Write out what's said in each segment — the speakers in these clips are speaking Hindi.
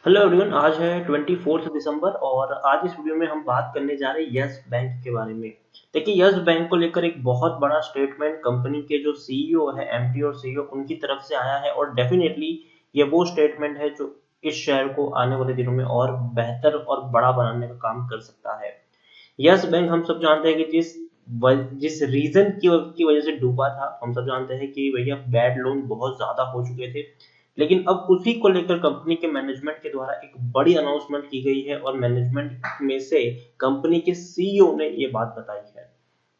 Hello everyone. आज है 24 दिसंबर और आज इस वीडियो में हम बात करने जा रहे हैं यस बैंक के बारे में। देखिए, यस बैंक को लेकर एक बहुत बड़ा स्टेटमेंट कंपनी के जो सीईओ है, एमडी और सीईओ, उनकी तरफ से आया है और डेफिनेटली ये वो स्टेटमेंट है जो इस शेयर को आने वाले दिनों में और बेहतर और बड़ा बनाने का काम कर सकता है। यस बैंक हम सब जानते हैं कि जिस रीजन की वजह से डूबा था, हम सब जानते हैं कि भैया बैड लोन बहुत ज्यादा हो चुके थे। लेकिन अब उसी को लेकर कंपनी के मैनेजमेंट के द्वारा एक बड़ी अनाउंसमेंट की गई है और मैनेजमेंट में से कंपनी के सीईओ ने ये बात बताई है।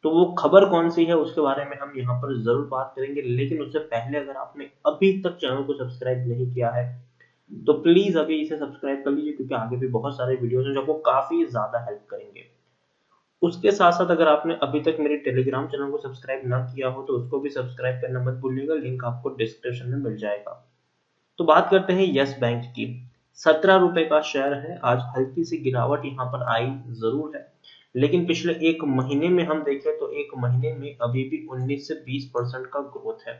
तो वो खबर कौन सी है उसके बारे में हम यहाँ पर जरूर बात करेंगे, लेकिन उससे पहले अगर आपने अभी तक चैनल को सब्सक्राइब नहीं किया है तो प्लीज अभी इसे सब्सक्राइब कर लीजिए, क्योंकि आगे भी बहुत सारे वीडियोस हैं जो आपको काफी ज्यादा हेल्प करेंगे। उसके साथ साथ अगर आपने अभी तक मेरे टेलीग्राम चैनल को सब्सक्राइब ना किया हो तो उसको भी सब्सक्राइब करना मत भूलिएगा, लिंक आपको डिस्क्रिप्शन में मिल जाएगा। तो बात करते हैं यस बैंक की। 17 रुपए का शेयर है। आज हल्की सी गिरावट यहाँ पर आई जरूर है, लेकिन पिछले एक महीने में हम देखें तो एक महीने में अभी भी 19 से 20% का ग्रोथ है।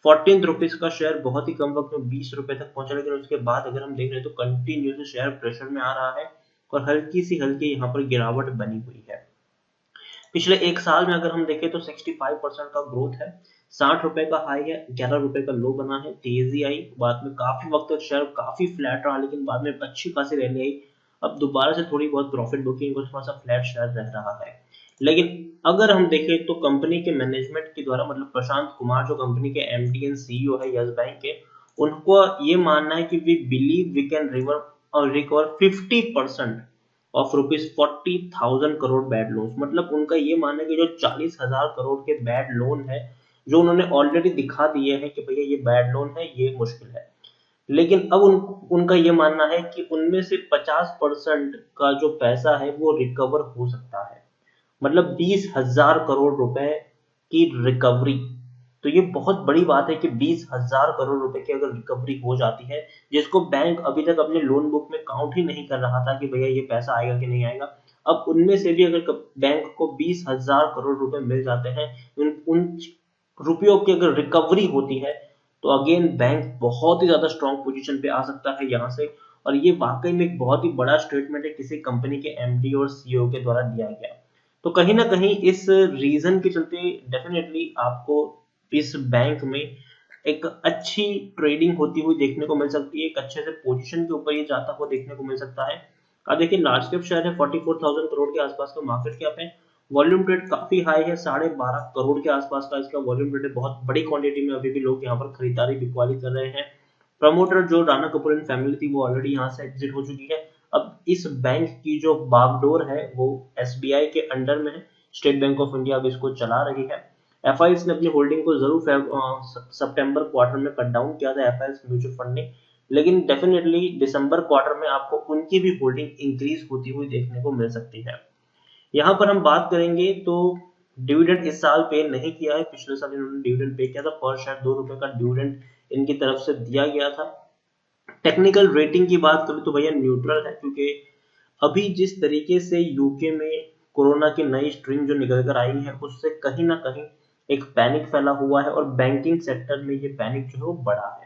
14 रुपीज का शेयर बहुत ही कम वक्त में 20 रुपए तक पहुंचा, लेकिन उसके बाद अगर हम देख रहे हैं तो कंटिन्यू से शेयर प्रेशर में आ रहा है और हल्की यहाँ पर गिरावट बनी हुई है। पिछले एक साल में अगर हम देखें तो 65% का ग्रोथ है। 60 रुपए का हाई है, 11 रुपए का लो बना है, तेजी आई, बाद में काफी वक्त तक शेयर काफी फ्लैट रहा, लेकिन बाद में अच्छी खासी रैली आई। अब दोबारा से थोड़ी बहुत प्रॉफिट बुकिंग और थोड़ा सा फ्लैट शेयर रह रहा है। लेकिन अगर हम देखें तो कंपनी के मैनेजमेंट के द्वारा, मतलब प्रशांत कुमार जो कंपनी के एमडी एंड सीईओ है यस बैंक के, उनको ये मानना है कि we believe we can recover 50% of ₹40,000 crore bad loans. मतलब उनका ये मानना है कि जो 40,000 करोड़ के बैड लोन है, जो उन्होंने ऑलरेडी दिखा दिए हैं कि भैया ये बैड लोन है, ये मुश्किल है, लेकिन अब उनका ये मानना है कि उनमें से 50% का जो पैसा है वो रिकवर हो सकता है। मतलब 20,000 करोड़ रुपए की रिकवरी। तो ये बहुत बड़ी बात है कि 20,000 करोड़ रुपए की अगर रिकवरी हो जाती है, जिसको बैंक अभी तक अपने लोन बुक में काउंट ही नहीं कर रहा था कि भैया ये पैसा आएगा कि नहीं आएगा, अब उनमें से भी अगर बैंक को 20,000 करोड़ रुपए मिल जाते हैं, उन रुपयों की अगर रिकवरी होती है, तो अगेन बैंक बहुत ही ज्यादा स्ट्रॉन्ग पोजीशन पे आ सकता है यहाँ से। और ये वाकई में एक बहुत ही बड़ा स्टेटमेंट है किसी कंपनी के एमडी और सीईओ के द्वारा दिया गया। तो कहीं ना कहीं इस रीजन के चलते डेफिनेटली आपको इस बैंक में एक अच्छी ट्रेडिंग होती हुई देखने को मिल सकती है, एक अच्छे से पोजीशन के ऊपर ये जाता हुआ देखने को मिल सकता है। अब देखिए, लार्ज कैप शेयर है, 44,000 करोड़ के आसपास का मार्केट कैप है। वॉल्यूम ट्रेड काफी हाई है, 12.5 करोड़ के आसपास का इसका वॉल्यूम ट्रेड है। बहुत बड़ी क्वांटिटी में अभी भी लोग यहाँ पर खरीदारी बिकवाली कर रहे हैं। प्रमोटर जो राणा कपूर एंड फैमिली थी वो ऑलरेडी यहाँ से एग्जिट हो चुकी है। अब इस बैंक की जो बागडोर है वो एसबीआई के अंडर में है। स्टेट बैंक ऑफ इंडिया अब इसको चला रही है। एफआईएस ने अपनी होल्डिंग को जरूर सितंबर क्वार्टर में कट डाउन किया था, एफआईएस म्यूचुअल फंड ने, लेकिन डेफिनेटली दिसंबर क्वार्टर में आपको उनकी भी होल्डिंग इंक्रीज होती हुई देखने को मिल सकती है। यहाँ पर हम बात करेंगे तो डिविडेंड इस साल पे नहीं किया है, पिछले साल इन्होंने डिविडेंड पे किया था, पर शेयर ₹2 का डिविडेंड इनकी तरफ से दिया गया था। टेक्निकल रेटिंग की बात करें तो भैया न्यूट्रल है, क्योंकि अभी जिस तरीके से यूके में कोरोना की नई स्ट्रीम जो निकल कर आई है, उससे कहीं ना कहीं एक पैनिक फैला हुआ है और बैंकिंग सेक्टर में ये पैनिक जो है वो बढ़ा है।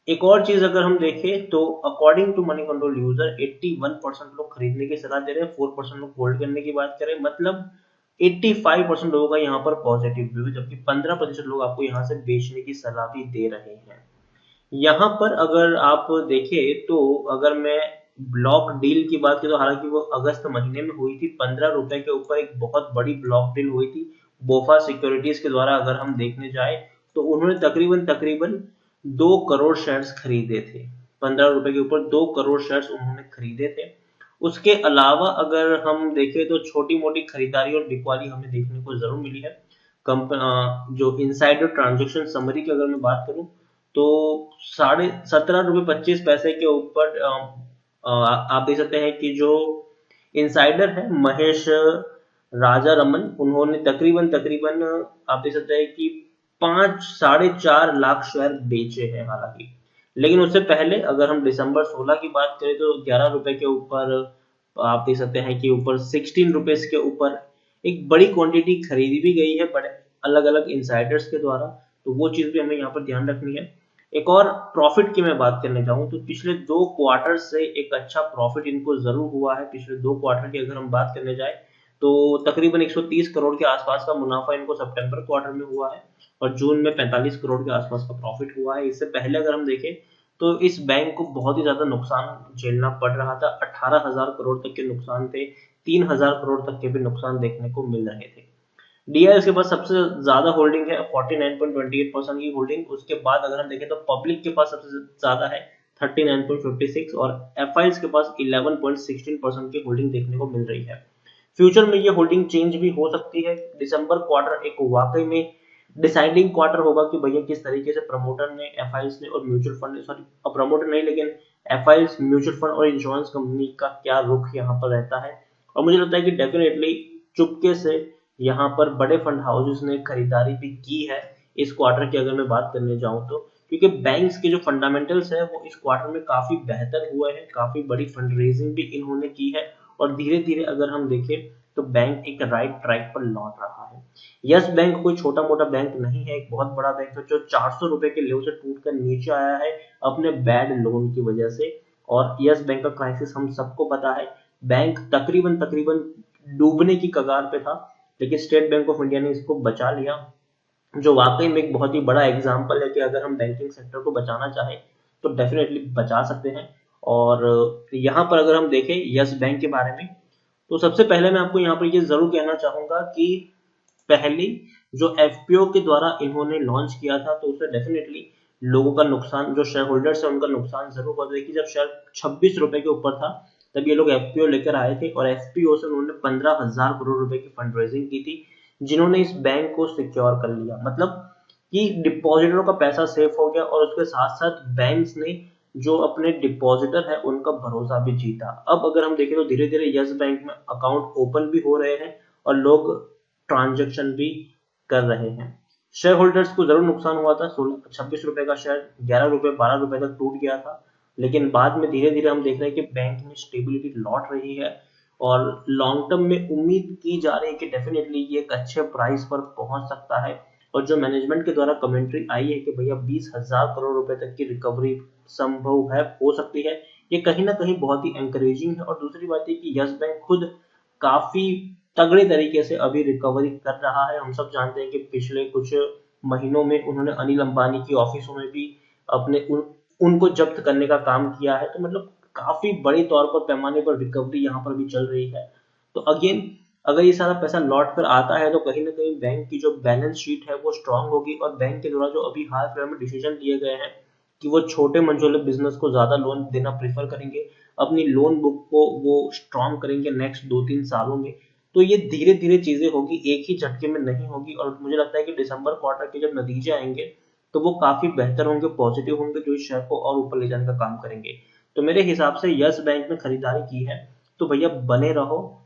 एक और चीज अगर हम देखें तो according to money control user 81% लोग खरीदने की सलाह दे रहे हैं, 4% लोग होल्ड करने की बात करें, मतलब 85% लोगों का यहाँ पर पॉजिटिव व्यू है, जबकि 15% लोग आपको यहाँ से बेचने की सलाह भी दे रहे हैं। यहाँ पर अगर आप देखें तो अगर मैं ब्लॉक डील की बात करें तो हालांकि वो अगस्त महीने में हुई थी, 15 रुपए के ऊपर एक बहुत बड़ी ब्लॉक डील हुई थी बोफा सिक्योरिटीज के द्वारा। अगर हम देखने जाए तो उन्होंने तकरीबन तकरीबन 2 करोड़ शेयर्स खरीदे थे। 15 रुपए के ऊपर 2 करोड़ शेयर्स उन्होंने खरीदे थे। उसके अलावा अगर हम देखें तो छोटी मोटी खरीदारी और बिकवाली हमें देखने को जरूर मिली है। जो इनसाइडर ट्रांजेक्शन समरी की अगर मैं बात करूं तो 17.25 रुपए के ऊपर आप देख सकते हैं कि जो इनसाइडर है महेश राजा रमन, उन्होंने तकरीबन तकरीबन आप देख सकते हैं कि 5 साढ़े 4 लाख शेयर बेचे हैं हालांकि। लेकिन उससे पहले अगर हम दिसंबर 16 की बात करें तो 11 रुपए के ऊपर आप देख सकते हैं कि ऊपर 16 रुपीज के ऊपर एक बड़ी क्वांटिटी खरीदी भी गई है बड़े अलग अलग इंसाइडर्स के द्वारा। तो वो चीज भी हमें यहाँ पर ध्यान रखनी है। एक और प्रॉफिट की मैं बात करने जाऊं तो पिछले 2 क्वार्टर से एक अच्छा प्रॉफिट इनको जरूर हुआ है। पिछले 2 क्वार्टर की अगर हम बात करने जाए तो तकरीबन 130 करोड़ के आसपास का मुनाफा इनको सितंबर क्वार्टर में हुआ है और जून में 45 करोड़ के आसपास का प्रॉफिट हुआ है। इससे पहले अगर हम देखें तो इस बैंक को बहुत ही ज्यादा नुकसान झेलना पड़ रहा था। 18,000 करोड़ तक के नुकसान थे, 3,000 करोड़ तक के भी नुकसान देखने को मिल रहे थे। डीआईएस के पास सबसे ज्यादा होल्डिंग है 49.28% की होल्डिंग। उसके बाद अगर हम देखें तो पब्लिक के पास सबसे ज्यादा है 39.56 और एफआईज के पास 11.16% की होल्डिंग देखने को मिल रही है। फ्यूचर में ये होल्डिंग चेंज भी हो सकती है। दिसंबर क्वार्टर एक वाकई में डिसाइडिंग क्वार्टर होगा कि भैया किस तरीके से प्रमोटर ने, एफआईज ने और म्यूचुअल फंड ने, सॉरी प्रमोटर नहीं लेकिन एफआईज, म्यूचुअल फंड और इंश्योरेंस कंपनी का क्या रुख यहाँ पर रहता है। और मुझे लगता है कि डेफिनेटली चुपके से यहाँ पर बड़े फंड हाउसेस ने खरीदारी भी की है इस क्वार्टर की अगर मैं बात करने जाऊं तो, क्योंकि बैंक्स के जो फंडामेंटल्स है वो इस क्वार्टर में काफी बेहतर हुए हैं। काफी बड़ी फंड रेजिंग भी इन्होंने की है और धीरे धीरे अगर हम देखें तो बैंक एक राइट ट्रैक पर लौट रहा है। यस बैंक कोई छोटा मोटा बैंक नहीं है, एक बहुत बड़ा बैंक है जो 400 रुपए के लेवल से टूट कर नीचे आया है अपने बैड लोन की वजह से। और यस बैंक का क्राइसिस हम सबको पता है। बैंक तकरीबन तकरीबन डूबने की कगार पे था, लेकिन स्टेट बैंक ऑफ इंडिया ने इसको बचा लिया, जो वाकई में एक बहुत ही बड़ा एग्जाम्पल है कि अगर हम बैंकिंग सेक्टर को बचाना चाहें तो डेफिनेटली बचा सकते हैं। और यहाँ पर अगर हम देखें यस बैंक के बारे में तो सबसे पहले मैं आपको यहाँ पर ये जरूर कहना चाहूंगा कि पहली जो एफपीओ के द्वारा इन्होंने लॉन्च किया था तो उससे डेफिनेटली लोगों का नुकसान, जो शेयर होल्डर्स है उनका नुकसान जरूर हुआ। देखिए जब शेयर 26 रुपए के ऊपर था तब ये लोग एफपीओ लेकर आए थे और एफपीओ से उन्होंने 15,000 करोड़ रुपए की फंड रेजिंग की थी, जिन्होंने इस बैंक को सिक्योर कर लिया। मतलब कि डिपॉजिटरों का पैसा सेफ हो गया और उसके साथ साथ बैंक्स ने जो अपने डिपॉजिटर है उनका भरोसा भी जीता। अब अगर हम देखें तो धीरे धीरे यस बैंक में अकाउंट ओपन भी हो रहे हैं और लोग ट्रांजेक्शन भी कर रहे हैं। शेयर होल्डर्स को जरूर नुकसान हुआ था। 26 रुपए का शेयर 11 रुपए 12 रुपए तक टूट गया था, लेकिन बाद में धीरे धीरे हम देख रहे हैं कि बैंक में स्टेबिलिटी लौट रही है और लॉन्ग टर्म में उम्मीद की जा रही है कि डेफिनेटली ये एक अच्छे प्राइस पर पहुंच सकता है। और जो मैनेजमेंट के द्वारा कमेंट्री आई है कि भैया 20,000 करोड़ रुपए तक की रिकवरी संभव है, हो सकती है, ये कहीं ना कहीं बहुत ही एंकरेजिंग है। और दूसरी बात है कि यस बैंक खुद काफी तगड़े तरीके से अभी रिकवरी कर रहा है। हम सब जानते हैं कि पिछले कुछ महीनों में उन्होंने अनिल अंबानी की ऑफिसों में भी अपने उनको जब्त करने का काम किया है। तो मतलब काफी बड़े तौर पर पैमाने पर रिकवरी यहाँ पर भी चल रही है। तो अगेन अगर ये सारा पैसा लौट कर आता है तो कहीं ना कहीं बैंक की जो बैलेंस शीट है वो स्ट्रांग होगी और बैंक के द्वारा जो अभी हाल फिलहाल में डिसीजन लिए गए हैं कि वो छोटे मंझोले बिजनेस को ज्यादा लोन देना प्रेफर करेंगे, अपनी लोन बुक को वो स्ट्रांग करेंगे नेक्स्ट 2-3 सालों में। तो ये धीरे धीरे चीजें होगी, एक ही झटके में नहीं होगी। और मुझे लगता है कि दिसंबर क्वार्टर के जब नतीजे आएंगे तो वो काफी बेहतर होंगे, पॉजिटिव होंगे, जो इस शेयर को और ऊपर ले जाने का काम करेंगे। तो मेरे हिसाब से यस बैंक में खरीदारी की है तो भैया बने रहो,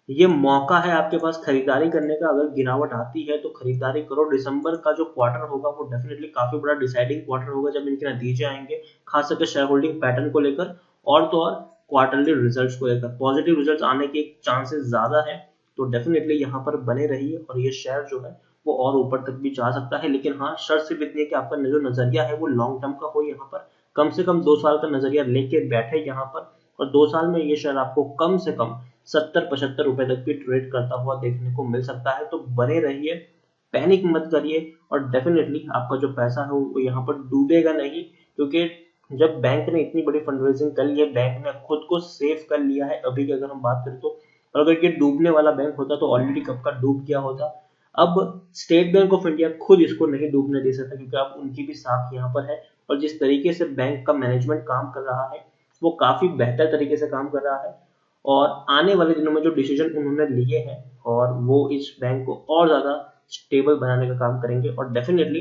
ये मौका है आपके पास खरीदारी करने का। अगर गिरावट आती है तो खरीदारी करो। दिसंबर का जो क्वार्टर होगा वो डेफिनेटली काफी बड़ा डिसाइडिंग क्वार्टर होगा जब इनके नतीजे आएंगे, खास करके शेयर होल्डिंग पैटर्न को लेकर और तो और क्वार्टरली रिजल्ट्स को लेकर पॉजिटिव रिजल्ट्स आने के चांसेस ज्यादा है। तो डेफिनेटली यहाँ पर बने रहिए और ये शेयर जो है वो और ऊपर तक भी जा सकता है। लेकिन हाँ, शर्त सिर्फ इतनी है कि आपका जो नजरिया है वो लॉन्ग टर्म का हो, यहाँ पर कम से कम 2 साल का नजरिया लेके बैठे यहाँ पर। और 2 साल में ये शेयर आपको कम से कम 70-75 रुपए तक भी ट्रेड करता हुआ देखने को मिल सकता है। तो बने रहिए, पैनिक मत करिए और डेफिनेटली आपका जो पैसा है वो यहाँ पर डूबेगा नहीं, क्योंकि जब बैंक ने इतनी बड़ी फंड रेजिंग कर ली है, बैंक ने खुद को सेव कर लिया है अभी की अगर हम बात करें तो। और अगर ये डूबने वाला बैंक होता तो ऑलरेडी कब का डूब गया होता। अब स्टेट बैंक ऑफ इंडिया खुद इसको नहीं डूबने दे सकता, क्योंकि अब उनकी भी साख यहाँ पर है और जिस तरीके से बैंक का मैनेजमेंट काम कर रहा है वो काफी बेहतर तरीके से काम कर रहा है। और आने वाले दिनों में जो डिसीजन उन्होंने लिए हैं और वो इस बैंक को और ज्यादा स्टेबल बनाने का काम करेंगे और डेफिनेटली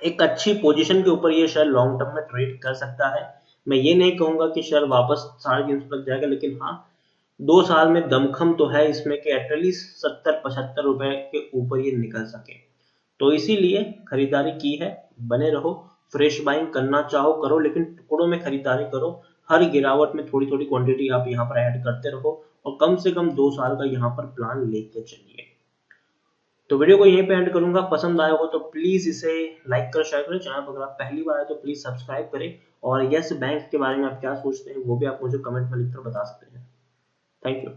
एक अच्छी पोजीशन के ऊपर ये शेयर लॉन्ग टर्म में ट्रेड कर सकता है। मैं ये नहीं कहूंगा कि शेयर वापस 350 तक जाएगा, लेकिन हाँ 2 साल में दमखम तो है इसमें कि एटलीस्ट 70-75 रुपए के ऊपर ये निकल सके। तो इसीलिए खरीदारी की है, बने रहो। फ्रेश बाइंग करना चाहो करो, लेकिन टुकड़ों में खरीदारी करो। हर गिरावट में थोड़ी थोड़ी क्वांटिटी आप यहाँ पर ऐड करते रहो और कम से कम 2 साल का यहाँ पर प्लान लेके चलिए। तो वीडियो को यहीं पे एंड करूंगा। पसंद आया हो तो प्लीज इसे लाइक कर, शेयर करें। चैनल पर अगर आप पहली बार आए तो प्लीज सब्सक्राइब करें, और यस बैंक के बारे में आप क्या सोचते हैं वो भी आप मुझे कमेंट में लिखकर बता सकते हैं। Thank you.